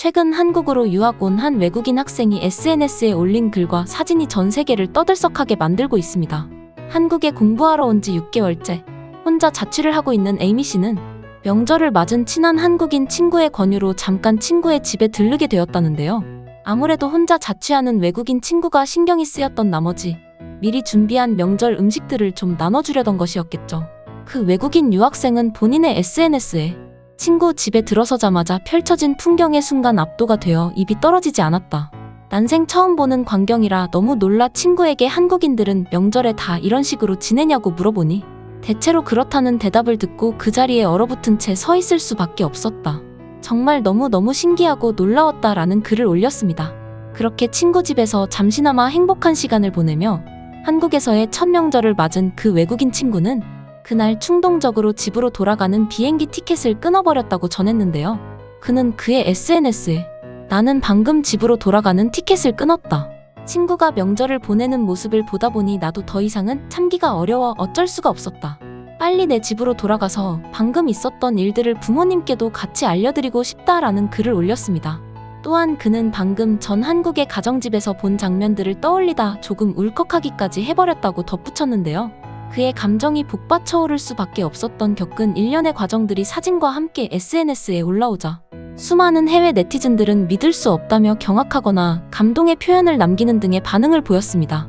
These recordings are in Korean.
최근 한국으로 유학 온 한 외국인 학생이 SNS에 올린 글과 사진이 전 세계를 떠들썩하게 만들고 있습니다. 한국에 공부하러 온 지 6개월째 혼자 자취를 하고 있는 에이미 씨는 명절을 맞은 친한 한국인 친구의 권유로 잠깐 친구의 집에 들르게 되었다는데요. 아무래도 혼자 자취하는 외국인 친구가 신경이 쓰였던 나머지 미리 준비한 명절 음식들을 좀 나눠주려던 것이었겠죠. 그 외국인 유학생은 본인의 SNS에 친구 집에 들어서자마자 펼쳐진 풍경의 순간 압도가 되어 입이 떨어지지 않았다. 난생 처음 보는 광경이라 너무 놀라 친구에게 한국인들은 명절에 다 이런 식으로 지내냐고 물어보니 대체로 그렇다는 대답을 듣고 그 자리에 얼어붙은 채 서 있을 수밖에 없었다. 정말 너무너무 신기하고 놀라웠다라는 글을 올렸습니다. 그렇게 친구 집에서 잠시나마 행복한 시간을 보내며 한국에서의 첫 명절을 맞은 그 외국인 친구는 그날 충동적으로 집으로 돌아가는 비행기 티켓을 끊어버렸다고 전했는데요. 그는 그의 SNS에 나는 방금 집으로 돌아가는 티켓을 끊었다. 친구가 명절을 보내는 모습을 보다 보니 나도 더 이상은 참기가 어려워 어쩔 수가 없었다. 빨리 내 집으로 돌아가서 방금 있었던 일들을 부모님께도 같이 알려드리고 싶다라는 글을 올렸습니다. 또한 그는 방금 전 한국의 가정집에서 본 장면들을 떠올리다 조금 울컥하기까지 해버렸다고 덧붙였는데요. 그의 감정이 복받쳐 오를 수밖에 없었던 겪은 일련의 과정들이 사진과 함께 SNS에 올라오자 수많은 해외 네티즌들은 믿을 수 없다며 경악하거나 감동의 표현을 남기는 등의 반응을 보였습니다.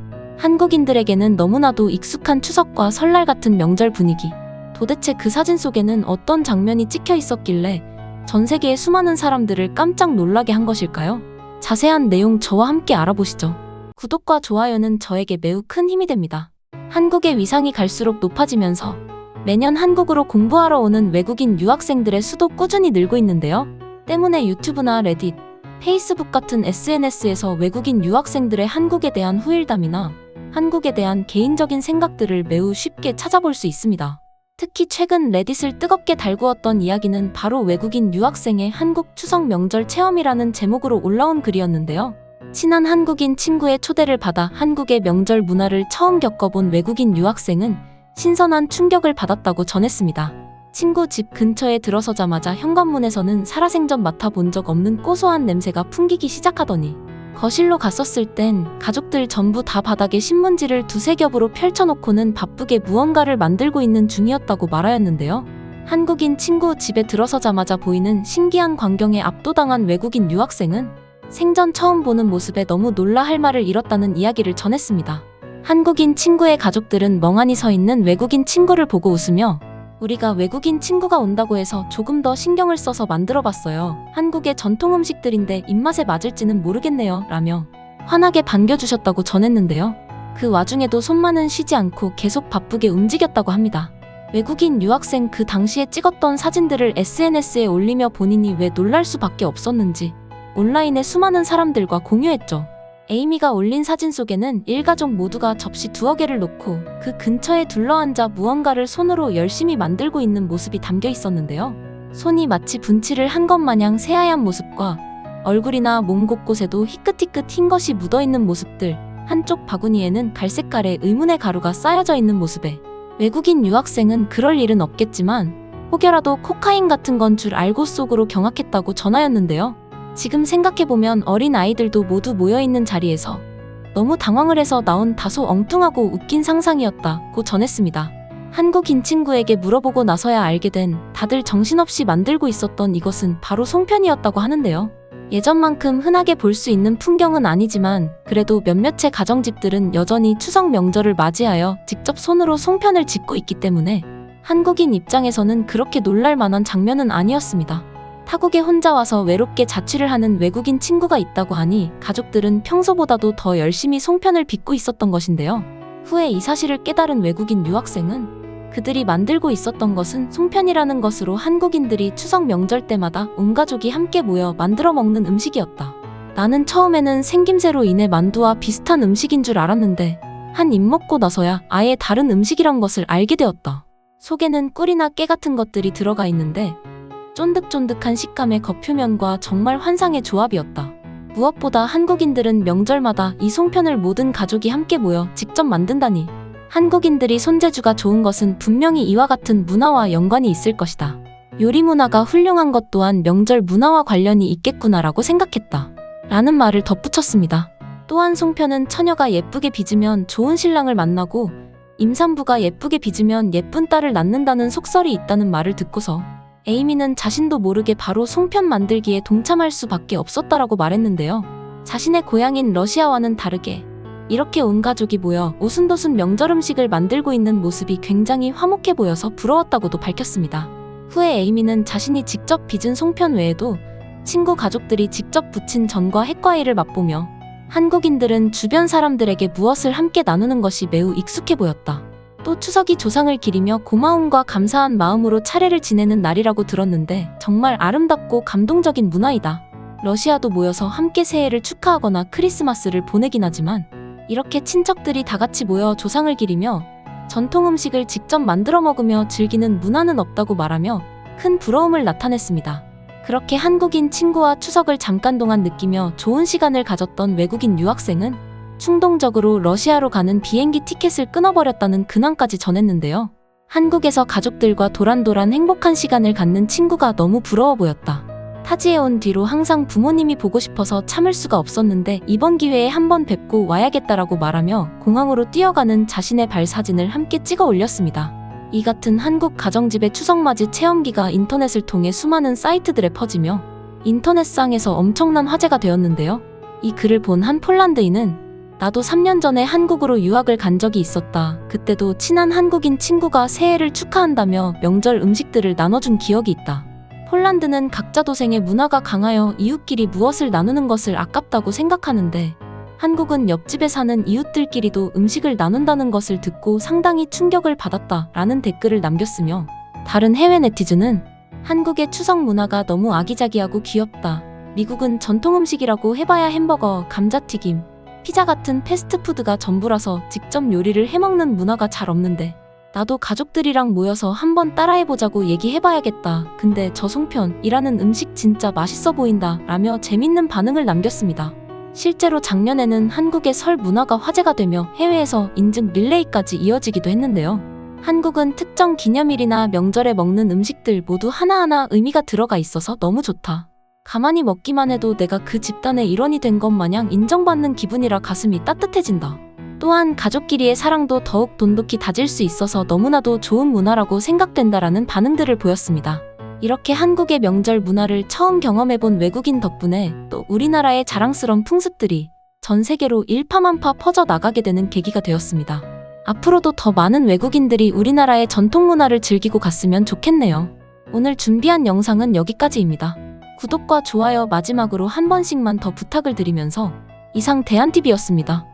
한국인들에게는 너무나도 익숙한 추석과 설날 같은 명절 분위기. 도대체 그 사진 속에는 어떤 장면이 찍혀 있었길래 전 세계의 수많은 사람들을 깜짝 놀라게 한 것일까요? 자세한 내용 저와 함께 알아보시죠. 구독과 좋아요는 저에게 매우 큰 힘이 됩니다. 한국의 위상이 갈수록 높아지면서 매년 한국으로 공부하러 오는 외국인 유학생들의 수도 꾸준히 늘고 있는데요. 때문에 유튜브나 레딧, 페이스북 같은 SNS에서 외국인 유학생들의 한국에 대한 후일담이나 한국에 대한 개인적인 생각들을 매우 쉽게 찾아볼 수 있습니다. 특히 최근 레딧을 뜨겁게 달구었던 이야기는 바로 외국인 유학생의 한국 추석 명절 체험이라는 제목으로 올라온 글이었는데요. 친한 한국인 친구의 초대를 받아 한국의 명절 문화를 처음 겪어본 외국인 유학생은 신선한 충격을 받았다고 전했습니다. 친구 집 근처에 들어서자마자 현관문에서는 살아생전 맡아본 적 없는 고소한 냄새가 풍기기 시작하더니 거실로 갔었을 땐 가족들 전부 다 바닥에 신문지를 두세 겹으로 펼쳐놓고는 바쁘게 무언가를 만들고 있는 중이었다고 말하였는데요. 한국인 친구 집에 들어서자마자 보이는 신기한 광경에 압도당한 외국인 유학생은 생전 처음 보는 모습에 너무 놀라 할 말을 잃었다는 이야기를 전했습니다. 한국인 친구의 가족들은 멍하니 서 있는 외국인 친구를 보고 웃으며 우리가 외국인 친구가 온다고 해서 조금 더 신경을 써서 만들어봤어요. 한국의 전통 음식들인데 입맛에 맞을지는 모르겠네요. 라며 환하게 반겨주셨다고 전했는데요. 그 와중에도 손만은 쉬지 않고 계속 바쁘게 움직였다고 합니다. 외국인 유학생 그 당시에 찍었던 사진들을 SNS에 올리며 본인이 왜 놀랄 수밖에 없었는지 온라인에 수많은 사람들과 공유했죠. 에이미가 올린 사진 속에는 일가족 모두가 접시 두어 개를 놓고 그 근처에 둘러앉아 무언가를 손으로 열심히 만들고 있는 모습이 담겨 있었는데요. 손이 마치 분칠을 한 것 마냥 새하얀 모습과 얼굴이나 몸 곳곳에도 희끗희끗 흰 것이 묻어있는 모습들, 한쪽 바구니에는 갈색깔의 의문의 가루가 쌓여져 있는 모습에 외국인 유학생은 그럴 일은 없겠지만 혹여라도 코카인 같은 건 줄 알고 속으로 경악했다고 전하였는데요. 지금 생각해보면 어린 아이들도 모두 모여있는 자리에서 너무 당황을 해서 나온 다소 엉뚱하고 웃긴 상상이었다고 전했습니다. 한국인 친구에게 물어보고 나서야 알게 된 다들 정신없이 만들고 있었던 이것은 바로 송편이었다고 하는데요. 예전만큼 흔하게 볼 수 있는 풍경은 아니지만 그래도 몇몇의 가정집들은 여전히 추석 명절을 맞이하여 직접 손으로 송편을 짓고 있기 때문에 한국인 입장에서는 그렇게 놀랄 만한 장면은 아니었습니다. 타국에 혼자 와서 외롭게 자취를 하는 외국인 친구가 있다고 하니 가족들은 평소보다도 더 열심히 송편을 빚고 있었던 것인데요. 후에 이 사실을 깨달은 외국인 유학생은 그들이 만들고 있었던 것은 송편이라는 것으로 한국인들이 추석 명절 때마다 온 가족이 함께 모여 만들어 먹는 음식이었다. 나는 처음에는 생김새로 인해 만두와 비슷한 음식인 줄 알았는데 한 입 먹고 나서야 아예 다른 음식이란 것을 알게 되었다. 속에는 꿀이나 깨 같은 것들이 들어가 있는데 쫀득쫀득한 식감의 겉표면과 정말 환상의 조합이었다. 무엇보다 한국인들은 명절마다 이 송편을 모든 가족이 함께 모여 직접 만든다니 한국인들이 손재주가 좋은 것은 분명히 이와 같은 문화와 연관이 있을 것이다. 요리 문화가 훌륭한 것 또한 명절 문화와 관련이 있겠구나라고 생각했다. 라는 말을 덧붙였습니다. 또한 송편은 처녀가 예쁘게 빚으면 좋은 신랑을 만나고 임산부가 예쁘게 빚으면 예쁜 딸을 낳는다는 속설이 있다는 말을 듣고서 에이미는 자신도 모르게 바로 송편 만들기에 동참할 수밖에 없었다라고 말했는데요. 자신의 고향인 러시아와는 다르게 이렇게 온 가족이 모여 오순도순 명절 음식을 만들고 있는 모습이 굉장히 화목해 보여서 부러웠다고도 밝혔습니다. 후에 에이미는 자신이 직접 빚은 송편 외에도 친구 가족들이 직접 부친 전과 핵과일을 맛보며 한국인들은 주변 사람들에게 무엇을 함께 나누는 것이 매우 익숙해 보였다. 또 추석이 조상을 기리며 고마움과 감사한 마음으로 차례를 지내는 날이라고 들었는데 정말 아름답고 감동적인 문화이다. 러시아도 모여서 함께 새해를 축하하거나 크리스마스를 보내긴 하지만 이렇게 친척들이 다 같이 모여 조상을 기리며 전통 음식을 직접 만들어 먹으며 즐기는 문화는 없다고 말하며 큰 부러움을 나타냈습니다. 그렇게 한국인 친구와 추석을 잠깐 동안 느끼며 좋은 시간을 가졌던 외국인 유학생은 충동적으로 러시아로 가는 비행기 티켓을 끊어버렸다는 근황까지 전했는데요. 한국에서 가족들과 도란도란 행복한 시간을 갖는 친구가 너무 부러워 보였다. 타지에 온 뒤로 항상 부모님이 보고 싶어서 참을 수가 없었는데 이번 기회에 한번 뵙고 와야겠다라고 말하며 공항으로 뛰어가는 자신의 발 사진을 함께 찍어 올렸습니다. 이 같은 한국 가정집의 추석맞이 체험기가 인터넷을 통해 수많은 사이트들에 퍼지며 인터넷상에서 엄청난 화제가 되었는데요. 이 글을 본 한 폴란드인은 나도 3년 전에 한국으로 유학을 간 적이 있었다. 그때도 친한 한국인 친구가 새해를 축하한다며 명절 음식들을 나눠준 기억이 있다. 폴란드는 각자 도생의 문화가 강하여 이웃끼리 무엇을 나누는 것을 아깝다고 생각하는데 한국은 옆집에 사는 이웃들끼리도 음식을 나눈다는 것을 듣고 상당히 충격을 받았다 라는 댓글을 남겼으며 다른 해외 네티즌은 한국의 추석 문화가 너무 아기자기하고 귀엽다. 미국은 전통 음식이라고 해봐야 햄버거, 감자튀김, 피자 같은 패스트푸드가 전부라서 직접 요리를 해먹는 문화가 잘 없는데 나도 가족들이랑 모여서 한번 따라해보자고 얘기해봐야겠다. 근데 저 송편이라는 음식 진짜 맛있어 보인다 라며 재밌는 반응을 남겼습니다. 실제로 작년에는 한국의 설 문화가 화제가 되며 해외에서 인증 릴레이까지 이어지기도 했는데요. 한국은 특정 기념일이나 명절에 먹는 음식들 모두 하나하나 의미가 들어가 있어서 너무 좋다. 가만히 먹기만 해도 내가 그 집단의 일원이 된 것 마냥 인정받는 기분이라 가슴이 따뜻해진다. 또한 가족끼리의 사랑도 더욱 돈독히 다질 수 있어서 너무나도 좋은 문화라고 생각된다라는 반응들을 보였습니다. 이렇게 한국의 명절 문화를 처음 경험해본 외국인 덕분에 또 우리나라의 자랑스러운 풍습들이 전 세계로 일파만파 퍼져나가게 되는 계기가 되었습니다. 앞으로도 더 많은 외국인들이 우리나라의 전통 문화를 즐기고 갔으면 좋겠네요. 오늘 준비한 영상은 여기까지입니다. 구독과 좋아요 마지막으로 한 번씩만 더 부탁을 드리면서 이상 대한TV였습니다.